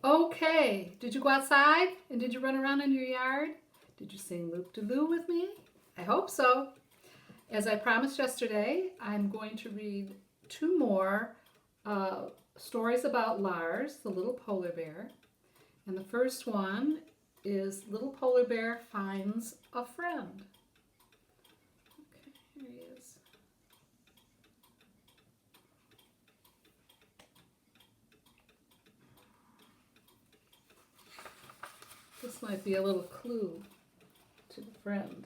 Okay, did you go outside and did you run around in your yard? Did you sing Loop de Loo with me? I hope so. As I promised yesterday, I'm going to read two more uh, stories about Lars, the little polar bear. And the first one is Little Polar Bear Finds a Friend. Okay, here he is. This might be a little clue to the friend.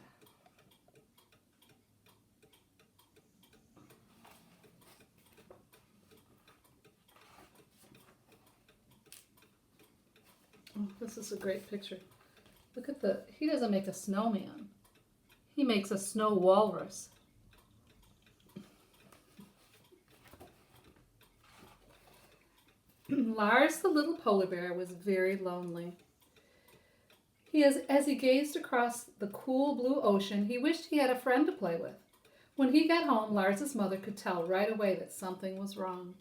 Oh, this is a great picture. Look at he doesn't make a snowman. He makes a snow walrus. Lars, the little polar bear, was very lonely. As he gazed across the cool blue ocean, he wished he had a friend to play with. When he got home, Lars's mother could tell right away that something was wrong.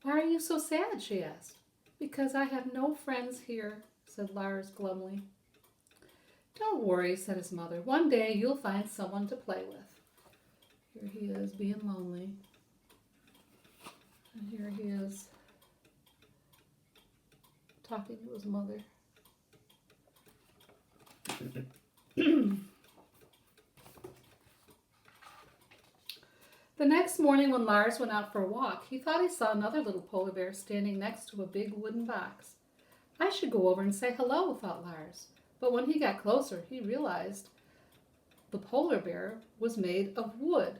"Why are you so sad?" she asked. "Because I have no friends here," said Lars glumly. "Don't worry," said his mother. "One day you'll find someone to play with." Here he is being lonely. And here he is talking to his mother. The next morning when Lars went out for a walk, he thought he saw another little polar bear standing next to a big wooden box. "I should go over and say hello," thought Lars. But when he got closer, he realized the polar bear was made of wood.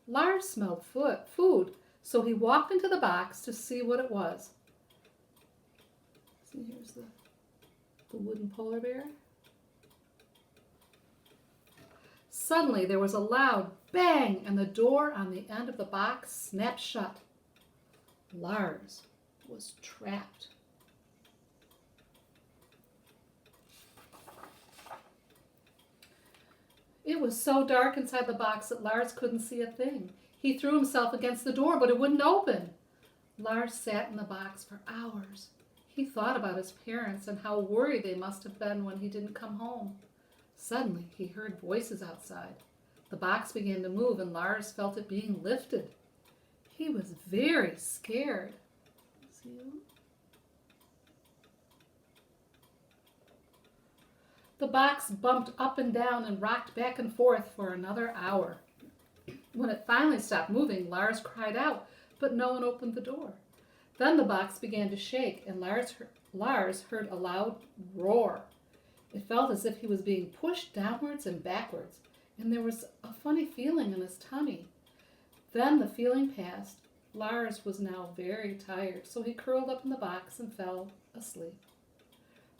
Lars smelled food, so he walked into the box to see what it was. See, here's the wooden polar bear. Suddenly there was a loud bang and the door on the end of the box snapped shut. Lars was trapped. It was so dark inside the box that Lars couldn't see a thing. He threw himself against the door, but it wouldn't open. Lars sat in the box for hours. He thought about his parents and how worried they must have been when he didn't come home. Suddenly, he heard voices outside. The box began to move and Lars felt it being lifted. He was very scared. See? The box bumped up and down and rocked back and forth for another hour. When it finally stopped moving, Lars cried out, but no one opened the door. Then the box began to shake and Lars heard a loud roar. It felt as if he was being pushed downwards and backwards, and there was a funny feeling in his tummy. Then the feeling passed. Lars was now very tired, so he curled up in the box and fell asleep.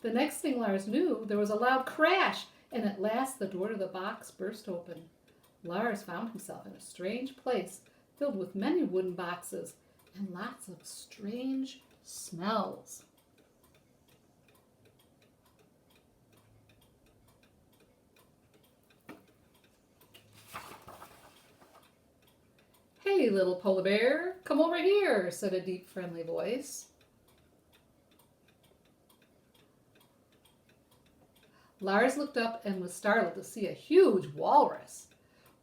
The next thing Lars knew, there was a loud crash, and at last the door to the box burst open. Lars found himself in a strange place filled with many wooden boxes and lots of strange smells. "Hey, little polar bear, come over here," said a deep, friendly voice. Lars looked up and was startled to see a huge walrus.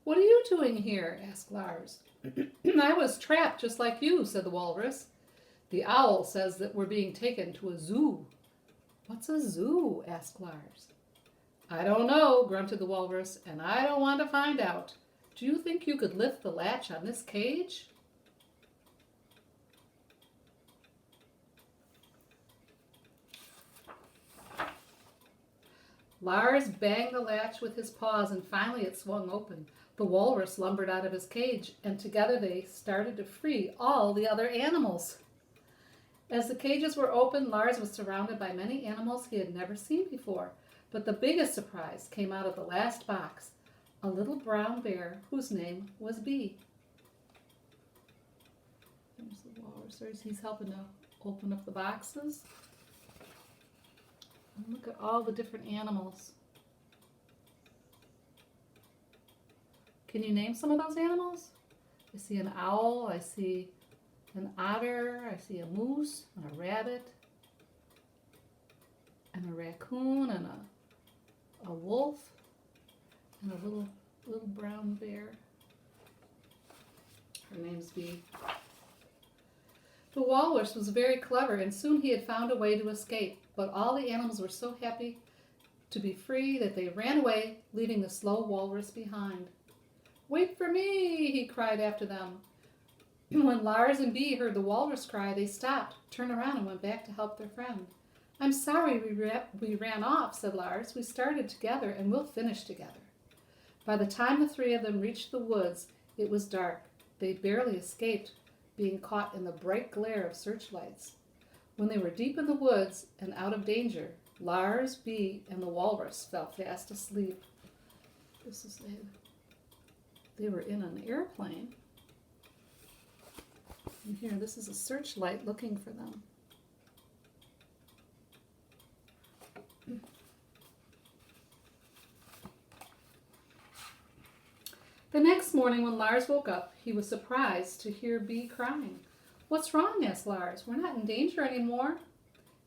"What are you doing here?" asked Lars. "I was trapped just like you," said the walrus. "The owl says that we're being taken to a zoo." "What's a zoo?" asked Lars. "I don't know," grunted the walrus, "and I don't want to find out. Do you think you could lift the latch on this cage?" Lars banged the latch with his paws and finally it swung open. The walrus lumbered out of his cage and together they started to free all the other animals. As the cages were opened, Lars was surrounded by many animals he had never seen before. But the biggest surprise came out of the last box, a little brown bear whose name was Bee. There's the walrus. He's helping to open up the boxes. And look at all the different animals. Can you name some of those animals? I see an owl. I see an otter, I see a moose, and a rabbit, and a raccoon, and a wolf, and a little brown bear. Her name's Bee. The walrus was very clever, and soon he had found a way to escape, but all the animals were so happy to be free that they ran away, leaving the slow walrus behind. "Wait for me," he cried after them. When Lars and Bee heard the walrus cry, they stopped, turned around, and went back to help their friend. "I'm sorry we ran off," said Lars. "We started together, and we'll finish together." By the time the three of them reached the woods, it was dark. They barely escaped being caught in the bright glare of searchlights. When they were deep in the woods and out of danger, Lars, Bee, and the walrus fell fast asleep. They were in an airplane. And here, this is a searchlight looking for them. The next morning when Lars woke up, he was surprised to hear Bee crying. "What's wrong?" asked Lars. "We're not in danger anymore."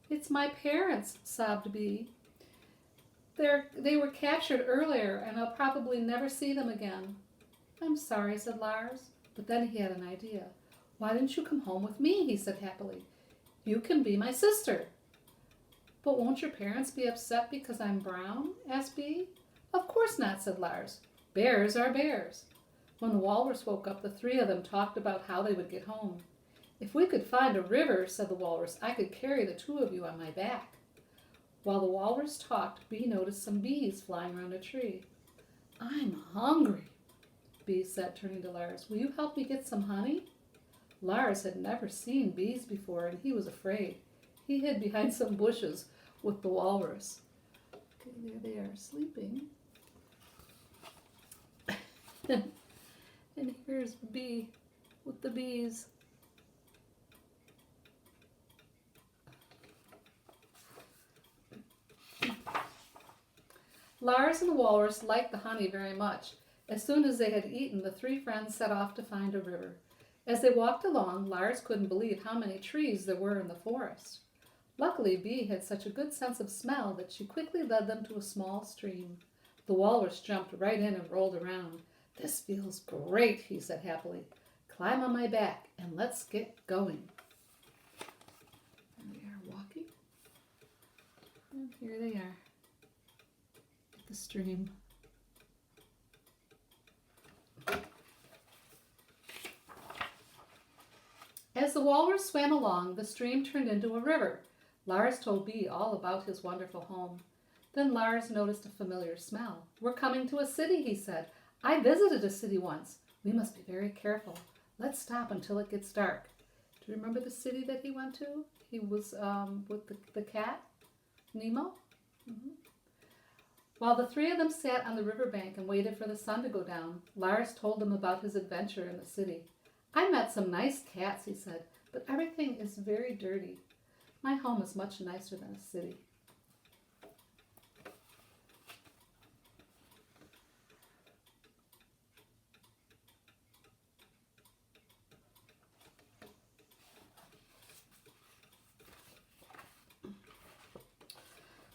"It's my parents," sobbed Bee. They were captured earlier, and I'll probably never see them again." "I'm sorry," said Lars. But then he had an idea. "Why didn't you come home with me?" he said happily. "You can be my sister." "But won't your parents be upset because I'm brown?" asked Bee. "Of course not," said Lars. "Bears are bears." When the walrus woke up, the three of them talked about how they would get home. "If we could find a river," said the walrus, "I could carry the two of you on my back." While the walrus talked, Bee noticed some bees flying around a tree. "I'm hungry," Bee said, turning to Lars. "Will you help me get some honey?" Lars had never seen bees before, and he was afraid. He hid behind some bushes with the walrus. Okay, there they are, sleeping. And here's Bee with the bees. Lars and the walrus liked the honey very much. As soon as they had eaten, the three friends set off to find a river. As they walked along, Lars couldn't believe how many trees there were in the forest. Luckily, Bee had such a good sense of smell that she quickly led them to a small stream. The walrus jumped right in and rolled around. "This feels great," he said happily. "Climb on my back and let's get going." And they are walking. And here they are at the stream. As the walrus swam along, the stream turned into a river. Lars told Bee all about his wonderful home. Then Lars noticed a familiar smell. "We're coming to a city," he said. "I visited a city once. We must be very careful. Let's stop until it gets dark." Do you remember the city that he went to? He was with the cat, Nemo. While the three of them sat on the riverbank and waited for the sun to go down, Lars told them about his adventure in the city. "I met some nice cats," he said, "but everything is very dirty. My home is much nicer than a city."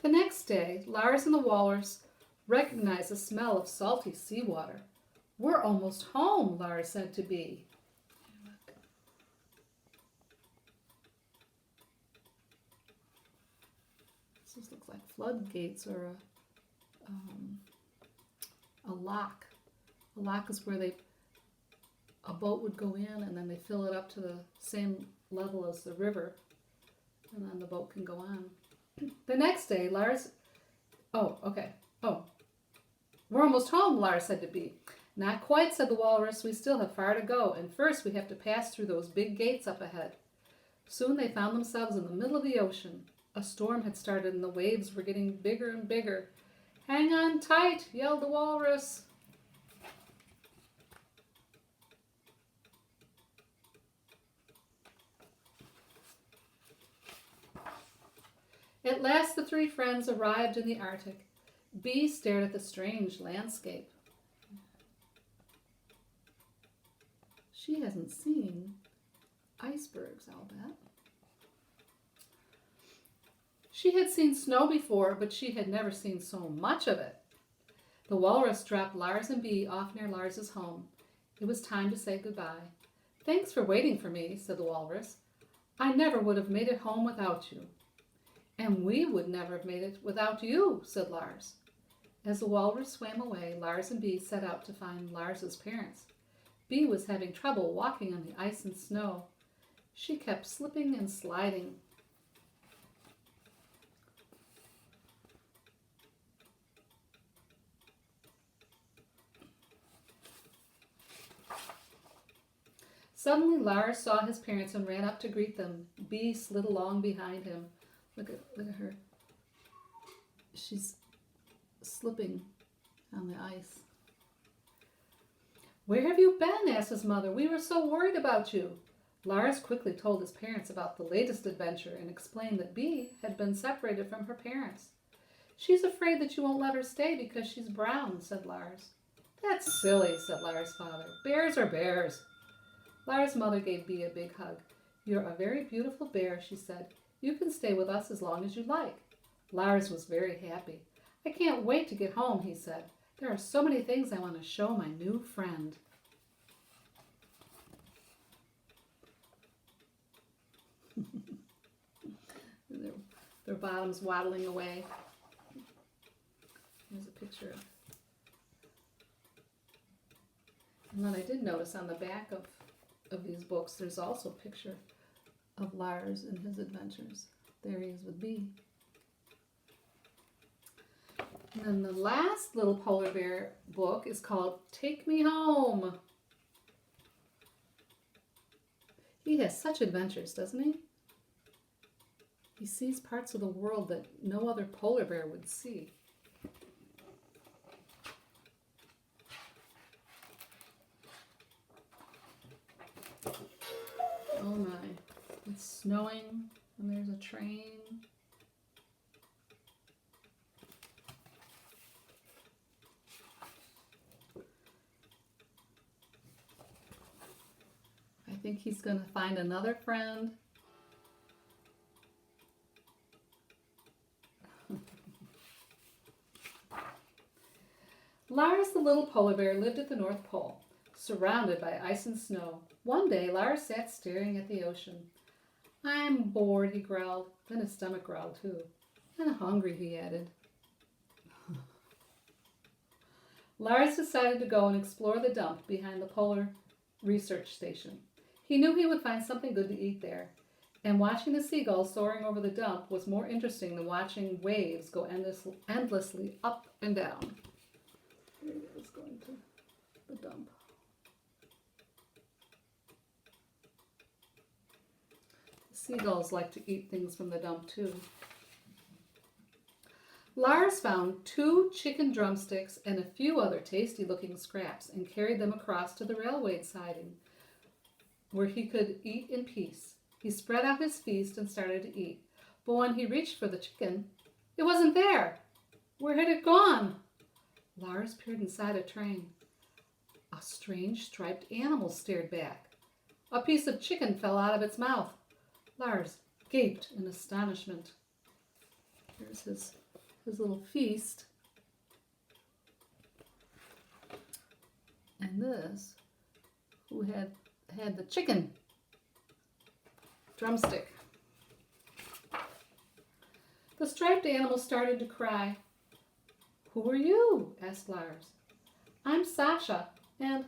The next day, Lars and the walrus recognized the smell of salty seawater. "We're almost home," Lars said to Bee. This looks like floodgates or a lock. A lock is where a boat would go in and then they fill it up to the same level as the river, and then the boat can go on. The next day, Lars... We're almost home, Lars said to Bee. "Not quite," said the walrus. "We still have far to go, and first we have to pass through those big gates up ahead." Soon they found themselves in the middle of the ocean. A storm had started and the waves were getting bigger and bigger. "Hang on tight," yelled the walrus. At last the three friends arrived in the Arctic. Bee stared at the strange landscape. She hasn't seen icebergs, I'll bet. She had seen snow before, but she had never seen so much of it. The walrus dropped Lars and Bee off near Lars's home. It was time to say goodbye. "Thanks for waiting for me," said the walrus. "I never would have made it home without you." "And we would never have made it without you," said Lars. As the walrus swam away, Lars and Bee set out to find Lars's parents. Bee was having trouble walking on the ice and snow. She kept slipping and sliding. Suddenly Lars saw his parents and ran up to greet them. Bee slid along behind him. Look at her. She's slipping on the ice. "Where have you been?" asked his mother. "We were so worried about you." Lars quickly told his parents about the latest adventure and explained that Bee had been separated from her parents. "She's afraid that you won't let her stay because she's brown," said Lars. "That's silly," said Lars' father. "Bears are bears." Lars' mother gave Bee a big hug. "You're a very beautiful bear," she said. "You can stay with us as long as you like." Lars was very happy. "I can't wait to get home," he said. "There are so many things I want to show my new friend." Their bottoms waddling away. There's a picture. And then I did notice on the back of these books, there's also a picture of Lars and his adventures. There he is with Bee. And then the last little polar bear book is called Take Me Home. He has such adventures, doesn't he? He sees parts of the world that no other polar bear would see. Oh my, it's snowing and there's a train. I think he's going to find another friend. Lars the little polar bear lived at the North Pole, surrounded by ice and snow. One day, Lars sat staring at the ocean. "I'm bored," he growled. Then his stomach growled too. "And hungry," he added. Lars decided to go and explore the dump behind the Polar Research Station. He knew he would find something good to eat there, and watching the seagulls soaring over the dump was more interesting than watching waves go endlessly up and down. Here he is going to the dump. Seagulls like to eat things from the dump too. Lars found 2 chicken drumsticks and a few other tasty-looking scraps and carried them across to the railway siding, where he could eat in peace. He spread out his feast and started to eat. But when he reached for the chicken, it wasn't there. Where had it gone? Lars peered inside a train. A strange striped animal stared back. A piece of chicken fell out of its mouth. Lars gaped in astonishment. Here's his little feast. And this, who had the chicken drumstick. The striped animal started to cry. "Who are you?" asked Lars. "I'm Sasha, and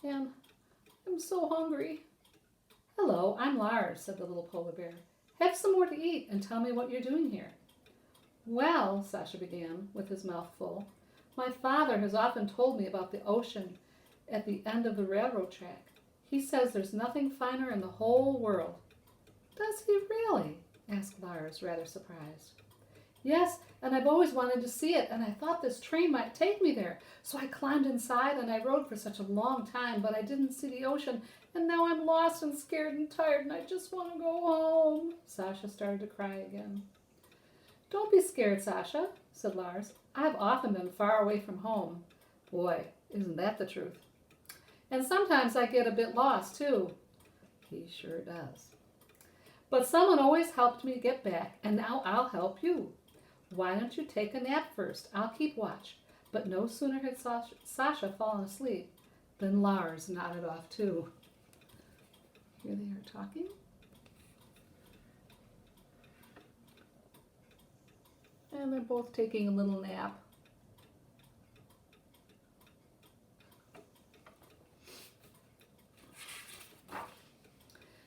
I'm so hungry." "Hello, I'm Lars," said the little polar bear. "Have some more to eat and tell me what you're doing here." "Well," Sasha began, with his mouth full, "my father has often told me about the ocean at the end of the railroad track. He says there's nothing finer in the whole world." "Does he really?" asked Lars, rather surprised. "Yes, and I've always wanted to see it, and I thought this train might take me there. So I climbed inside and I rode for such a long time, but I didn't see the ocean, and now I'm lost and scared and tired, and I just want to go home." Sasha started to cry again. "Don't be scared, Sasha," said Lars. "I've often been far away from home." Boy, isn't that the truth. "And sometimes I get a bit lost, too." He sure does. But someone always helped me get back, and now I'll help you. Why don't you take a nap first? I'll keep watch. But no sooner had Sasha fallen asleep than Lars nodded off too. Here they are talking. And they're both taking a little nap.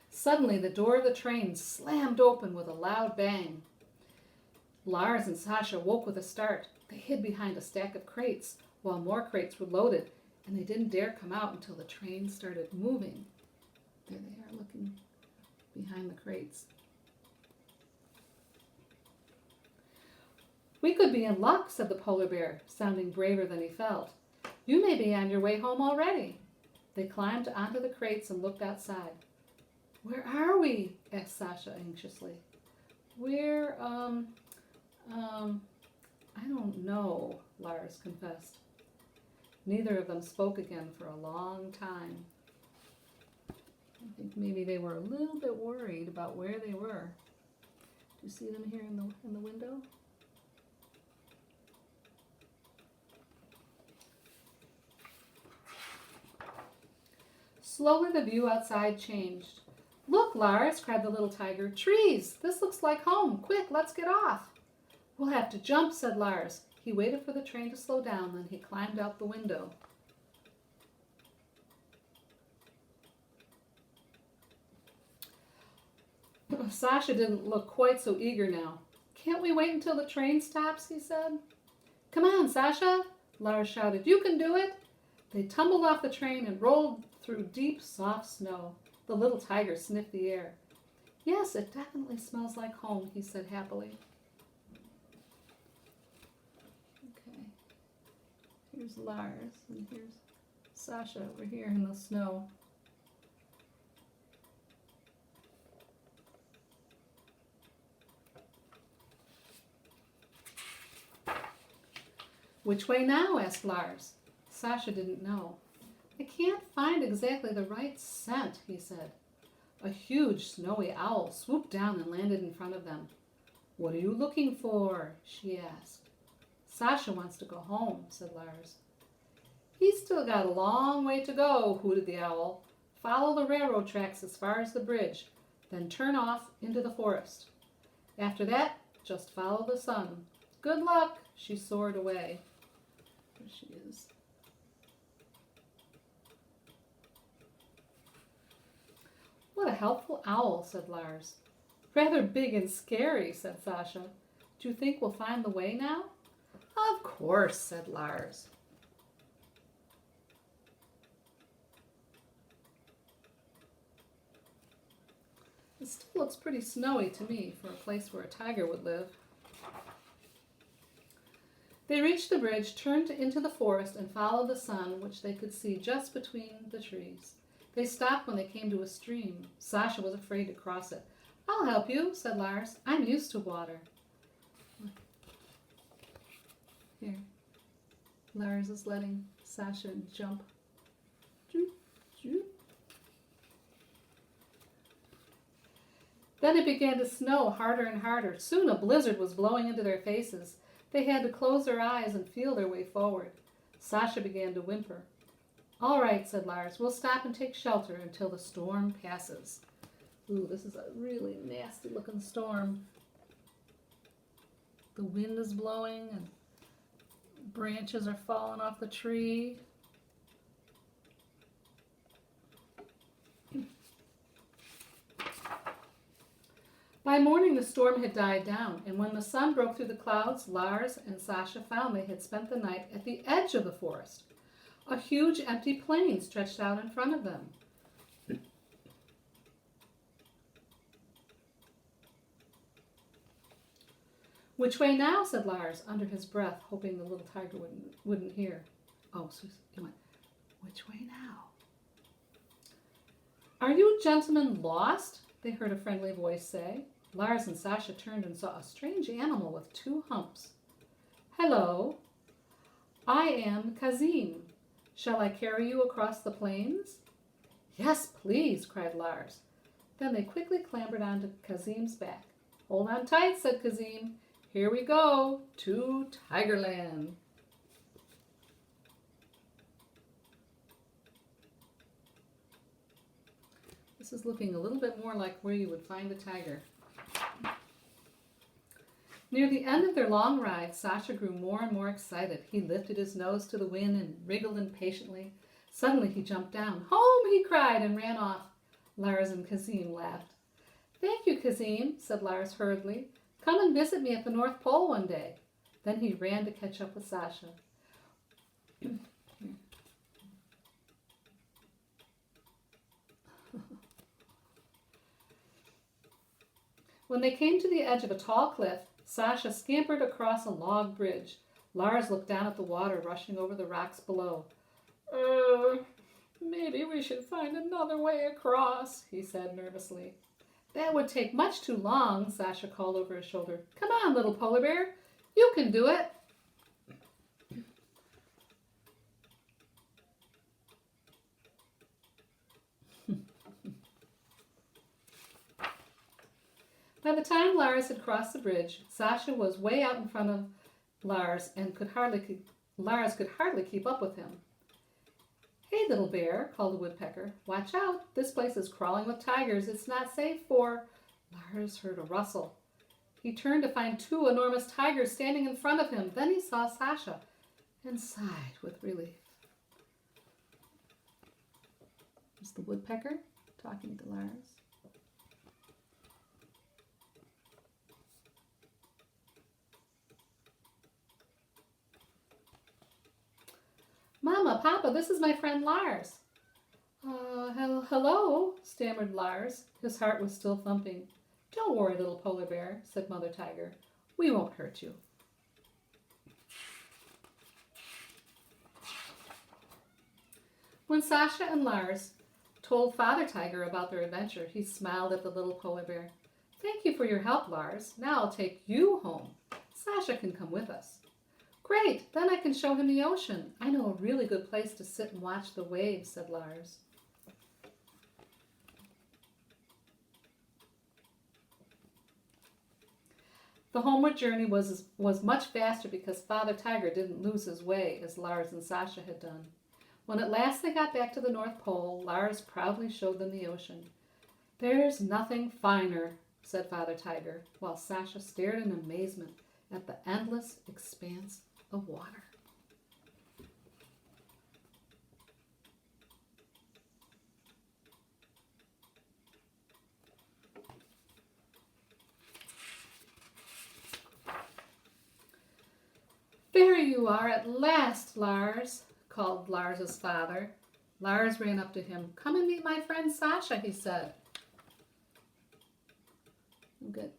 Suddenly, the door of the train slammed open with a loud bang. Lars and Sasha woke with a start. They hid behind a stack of crates while more crates were loaded, and they didn't dare come out until the train started moving. There they are, looking behind the crates. We could be in luck, said the polar bear, sounding braver than he felt. You may be on your way home already. They climbed onto the crates and looked outside. Where are we? Asked Sasha anxiously. We're, I don't know, Lars confessed. Neither of them spoke again for a long time. I think maybe they were a little bit worried about where they were. Do you see them here in the window? Slowly the view outside changed. Look, Lars, cried the little tiger. Trees! This looks like home. Quick, let's get off. We'll have to jump, said Lars. He waited for the train to slow down, then he climbed out the window. Sasha didn't look quite so eager now. Can't we wait until the train stops, he said. Come on, Sasha, Lars shouted. You can do it. They tumbled off the train and rolled through deep, soft snow. The little tiger sniffed the air. Yes, it definitely smells like home, he said happily. Okay. Here's Lars, and here's Sasha over here in the snow. Which way now? Asked Lars. Sasha didn't know. I can't find exactly the right scent, he said. A huge snowy owl swooped down and landed in front of them. What are you looking for? She asked. Sasha wants to go home, said Lars. He's still got a long way to go, hooted the owl. Follow the railroad tracks as far as the bridge, then turn off into the forest. After that, just follow the sun. Good luck, she soared away. There she is. What a helpful owl, said Lars. Rather big and scary, said Sasha. Do you think we'll find the way now? Of course, said Lars. It still looks pretty snowy to me for a place where a tiger would live. They reached the bridge, turned into the forest, and followed the sun, which they could see just between the trees. They stopped when they came to a stream. Sasha was afraid to cross it. I'll help you, said Lars. I'm used to water. Here. Lars is letting Sasha jump. Then it began to snow harder and harder. Soon a blizzard was blowing into their faces. They had to close their eyes and feel their way forward. Sasha began to whimper. All right, said Lars, we'll stop and take shelter until the storm passes. Ooh, this is a really nasty looking storm. The wind is blowing and branches are falling off the tree. By morning, the storm had died down, and when the sun broke through the clouds, Lars and Sasha found they had spent the night at the edge of the forest. A huge empty plain stretched out in front of them. Which way now? Said Lars under his breath, hoping the little tiger wouldn't hear. Oh, so he went, which way now? Are you gentlemen lost? They heard a friendly voice say. Lars and Sasha turned and saw a strange animal with 2 humps. Hello, I am Kazim. Shall I carry you across the plains? Yes, please, cried Lars. Then they quickly clambered onto Kazim's back. Hold on tight, said Kazim. Here we go to Tigerland. This is looking a little bit more like where you would find a tiger. Near the end of their long ride, Sasha grew more and more excited. He lifted his nose to the wind and wriggled impatiently. Suddenly he jumped down. Home, he cried, and ran off. Lars and Kazim laughed. Thank you, Kazim, said Lars hurriedly. Come and visit me at the North Pole one day. Then he ran to catch up with Sasha. When they came to the edge of a tall cliff, Sasha scampered across a log bridge. Lars looked down at the water rushing over the rocks below. Maybe we should find another way across, he said nervously. That would take much too long, Sasha called over his shoulder. Come on, little polar bear. You can do it. By the time Lars had crossed the bridge, Sasha was way out in front of Lars and Lars could hardly keep up with him. Hey, little bear, called the woodpecker. Watch out. This place is crawling with tigers. It's not safe for... Lars heard a rustle. He turned to find two enormous tigers standing in front of him. Then he saw Sasha and sighed with relief. Was the woodpecker talking to Lars? Mama, Papa, this is my friend Lars. Hello, stammered Lars. His heart was still thumping. Don't worry, little polar bear, said Mother Tiger. We won't hurt you. When Sasha and Lars told Father Tiger about their adventure, he smiled at the little polar bear. Thank you for your help, Lars. Now I'll take you home. Sasha can come with us. Great, then I can show him the ocean. I know a really good place to sit and watch the waves, said Lars. The homeward journey was much faster because Father Tiger didn't lose his way as Lars and Sasha had done. When at last they got back to the North Pole, Lars proudly showed them the ocean. There's nothing finer, said Father Tiger, while Sasha stared in amazement at the endless expanse of water. There you are at last, Lars, called Lars's father. Lars ran up to him. Come and meet my friend Sasha, he said. Look at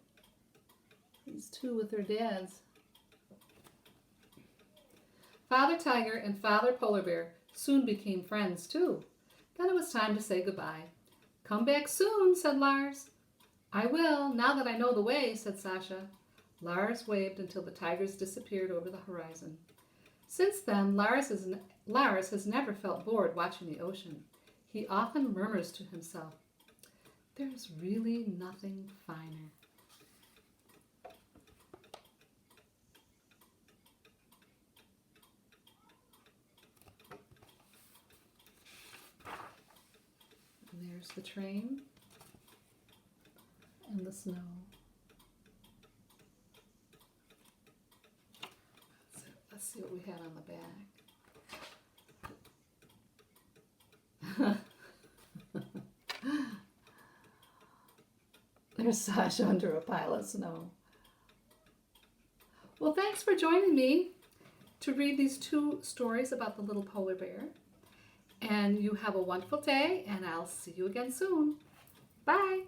these two with their dads. Father Tiger and Father Polar Bear soon became friends too. Then it was time to say goodbye. Come back soon, said Lars. I will, now that I know the way, said Sasha. Lars waved until the tigers disappeared over the horizon. Since then, Lars has never felt bored watching the ocean. He often murmurs to himself, there's really nothing finer. And there's the train and the snow. Let's see what we had on the back. There's Sasha under a pile of snow. Well, thanks for joining me to read these two stories about the little polar bear. And you have a wonderful day, and I'll see you again soon. Bye.